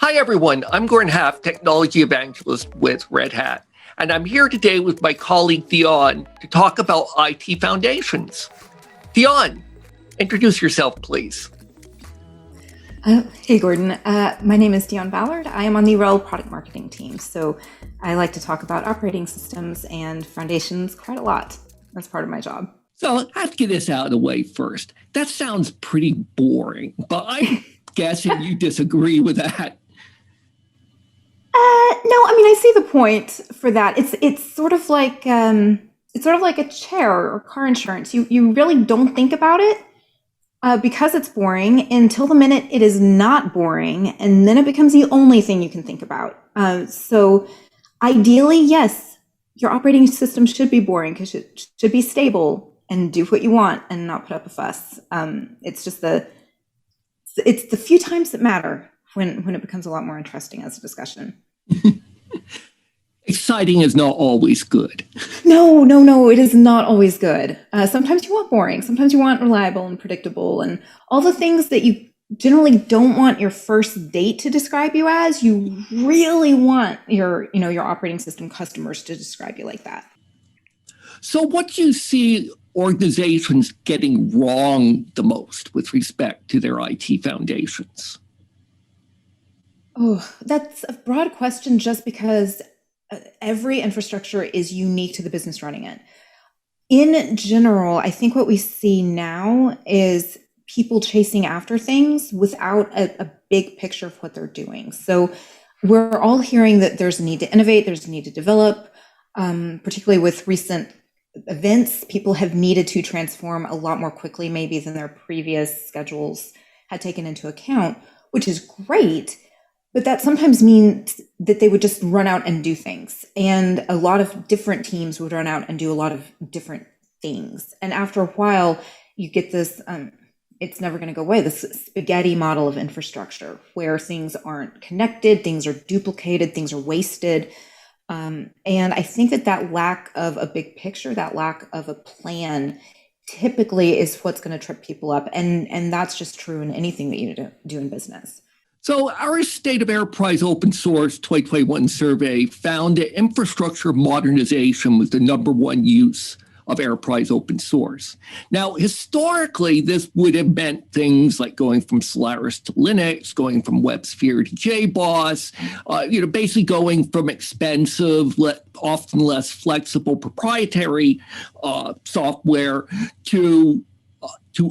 Hi, everyone. I'm Gordon Haff, Technology Evangelist with Red Hat, and I'm here today with my colleague Deon to talk about IT foundations. Deon, introduce yourself, please. Hey, Gordon. My name is Deon Ballard. I am on the RHEL product marketing team, so I like to talk about operating systems and foundations quite a lot. That's part of my job. So I have to get this out of the way first. That sounds pretty boring, but I'm guessing you disagree with that. No, I mean, I see the point for that. It's sort of like a chair or car insurance. You really don't think about it because it's boring until the minute it is not boring, and then it becomes the only thing you can think about. So ideally, yes, your operating system should be boring because it should be stable and do what you want and not put up a fuss. It's the few times that matter when it becomes a lot more interesting as a discussion. Exciting is not always good. No, it is not always good. Sometimes you want boring. Sometimes you want reliable and predictable and all the things that you generally don't want your first date to describe you as. You really want your operating system customers to describe you like that. So what do you see organizations getting wrong the most with respect to their IT foundations? Oh, that's a broad question just because every infrastructure is unique to the business running it. In general, I think what we see now is people chasing after things without a big picture of what they're doing. So we're all hearing that there's a need to innovate, there's a need to develop, particularly with recent events. People have needed to transform a lot more quickly maybe than their previous schedules had taken into account, which is great. But that sometimes means that they would just run out and do things. And a lot of different teams would run out and do a lot of different things. And after a while, you get this, it's never going to go away, this spaghetti model of infrastructure where things aren't connected, things are duplicated, things are wasted. And I think that lack of a big picture, that lack of a plan typically is what's going to trip people up. And that's just true in anything that you do in business. So our State of Enterprise Open Source 2021 survey found that infrastructure modernization was the number one use of enterprise open source. Now, historically, this would have meant things like going from Solaris to Linux, going from WebSphere to JBoss, basically going from expensive, often less flexible proprietary software to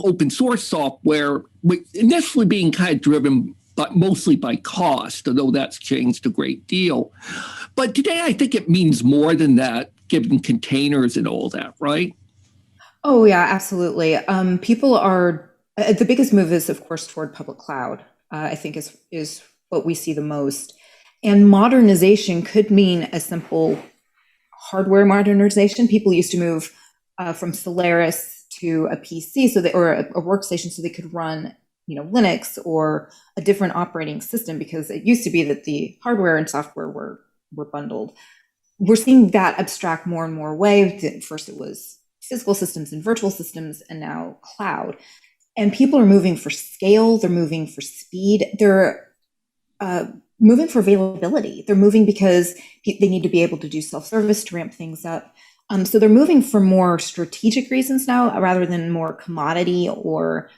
open source software, initially being kind of driven but mostly by cost, although that's changed a great deal. But today, I think it means more than that, given containers and all that, right? Oh, yeah, absolutely. The biggest move is, of course, toward public cloud, I think is what we see the most. And modernization could mean a simple hardware modernization. People used to move from Solaris to a PC or a workstation so they could run Linux or a different operating system, because it used to be that the hardware and software were bundled. We're seeing that abstract more and more away. First it was physical systems and virtual systems, and now cloud. And people are moving for scale, they're moving for speed, they're moving for availability. They're moving because they need to be able to do self-service to ramp things up. So they're moving for more strategic reasons now rather than more commodity or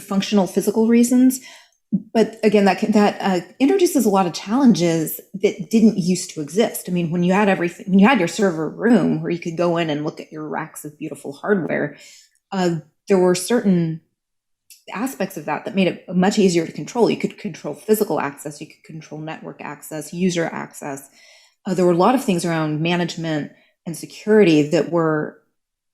functional physical reasons. But again, that introduces a lot of challenges that didn't used to exist. I mean, when you had your server room where you could go in and look at your racks of beautiful hardware, there were certain aspects of that made it much easier to control. You could control physical access, you could control network access, user access. There were a lot of things around management and security that were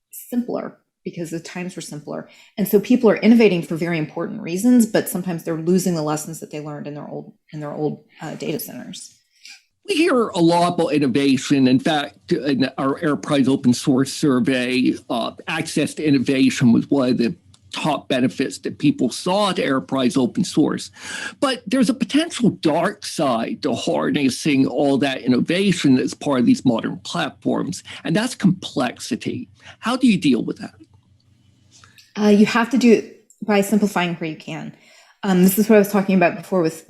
simpler, because the times were simpler. And so people are innovating for very important reasons, but sometimes they're losing the lessons that they learned in their old data centers. We hear a lot about innovation. In fact, in our enterprise open source survey, access to innovation was one of the top benefits that people saw to enterprise open source. But there's a potential dark side to harnessing all that innovation as part of these modern platforms, and that's complexity. How do you deal with that? You have to do it by simplifying where you can. This is what I was talking about before with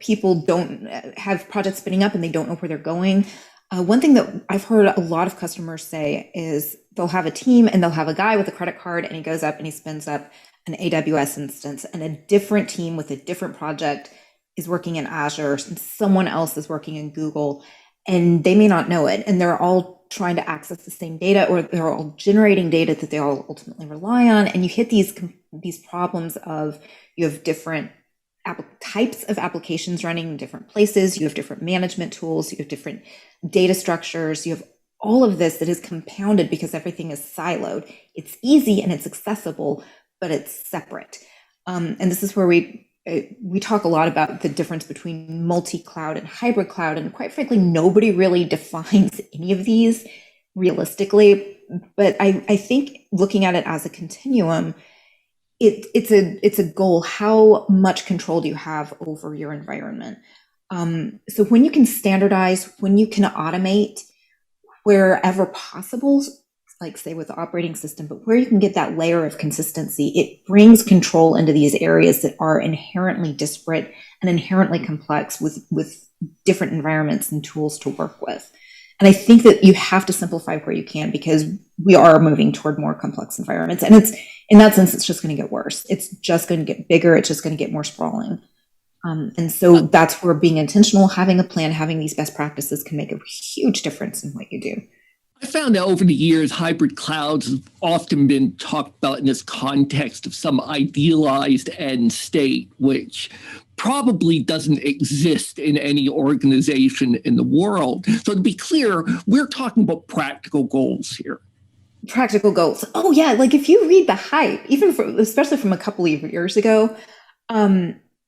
people don't have projects spinning up and they don't know where they're going. One thing that I've heard a lot of customers say is they'll have a team and they'll have a guy with a credit card and he goes up and he spins up an AWS instance, and a different team with a different project is working in Azure and someone else is working in Google, and they may not know it. And they're all trying to access the same data, or they're all generating data that they all ultimately rely on. And you hit these problems of you have different types of applications running in different places. You have different management tools. You have different data structures. You have all of this that is compounded because everything is siloed. It's easy and it's accessible, but it's separate. And this is where we talk a lot about the difference between multi-cloud and hybrid cloud. And quite frankly, nobody really defines any of these realistically. But I think looking at it as a continuum, it's a goal. How much control do you have over your environment? So when you can standardize, when you can automate wherever possible, like say with the operating system, but where you can get that layer of consistency, it brings control into these areas that are inherently disparate and inherently complex with different environments and tools to work with. And I think that you have to simplify where you can, because we are moving toward more complex environments. And it's, in that sense, it's just going to get worse. It's just going to get bigger. It's just going to get more sprawling. And so that's where being intentional, having a plan, having these best practices can make a huge difference in what you do. I found that over the years, hybrid clouds have often been talked about in this context of some idealized end state, which probably doesn't exist in any organization in the world. So to be clear, we're talking about practical goals here. Practical goals. Oh yeah, like if you read the hype, especially from a couple of years ago,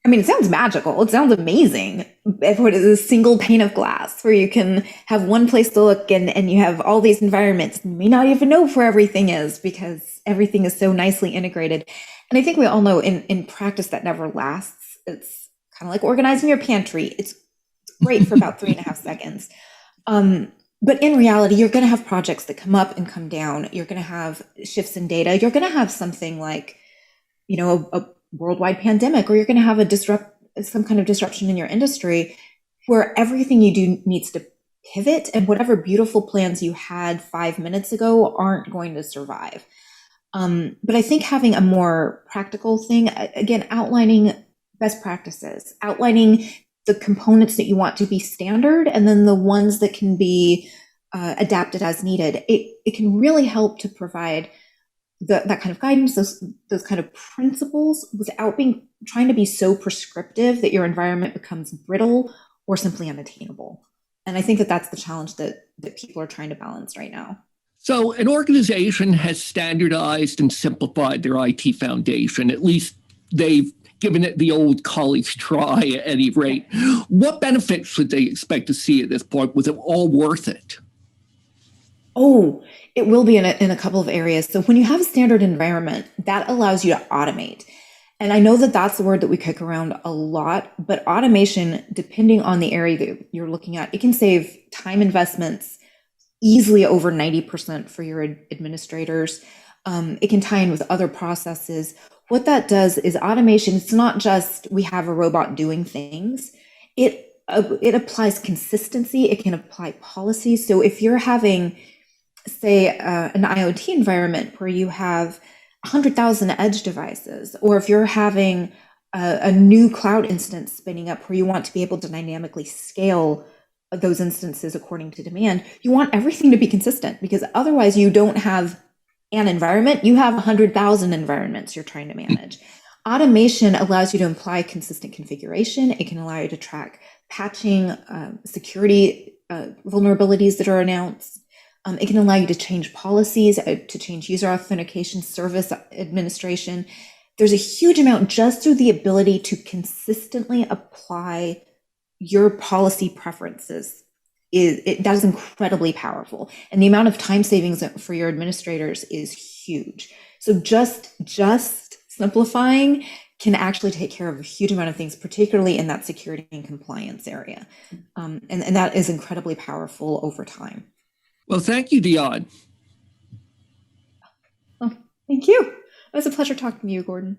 I mean, it sounds magical. It sounds amazing. What is a single pane of glass where you can have one place to look and you have all these environments. You may not even know where everything is because everything is so nicely integrated. And I think we all know in practice that never lasts. It's kind of like organizing your pantry. It's great for about 3.5 seconds. But in reality, you're going to have projects that come up and come down. You're going to have shifts in data. You're going to have something like, a worldwide pandemic, or you're going to have some kind of disruption in your industry where everything you do needs to pivot, and whatever beautiful plans you had 5 minutes ago aren't going to survive. But I think having a more practical thing, again, outlining best practices, outlining the components that you want to be standard, and then the ones that can be adapted as needed, it can really help to provide that kind of guidance, those kind of principles, without trying to be so prescriptive that your environment becomes brittle or simply unattainable. And I think that that's the challenge that people are trying to balance right now. So an organization has standardized and simplified their IT foundation. At least they've given it the old college try at any rate. What benefits should they expect to see at this point? Was it all worth it? Oh, it will be in a couple of areas. So when you have a standard environment, that allows you to automate. And I know that that's the word that we kick around a lot, but automation, depending on the area that you're looking at, it can save time investments easily over 90% for your administrators. It can tie in with other processes. What that does is automation, it's not just we have a robot doing things. It applies consistency. It can apply policies. So if you're having, say, an IoT environment where you have 100,000 edge devices, or if you're having a new cloud instance spinning up where you want to be able to dynamically scale those instances according to demand, you want everything to be consistent, because otherwise you don't have an environment, you have 100,000 environments you're trying to manage. Automation allows you to apply consistent configuration. It can allow you to track patching, security vulnerabilities that are announced. It can allow you to change policies, to change user authentication, service administration. There's a huge amount just through the ability to consistently apply your policy preferences. That is incredibly powerful. And the amount of time savings for your administrators is huge. So just simplifying can actually take care of a huge amount of things, particularly in that security and compliance area. And that is incredibly powerful over time. Well, thank you, Deon. Oh, thank you. It was a pleasure talking to you, Gordon.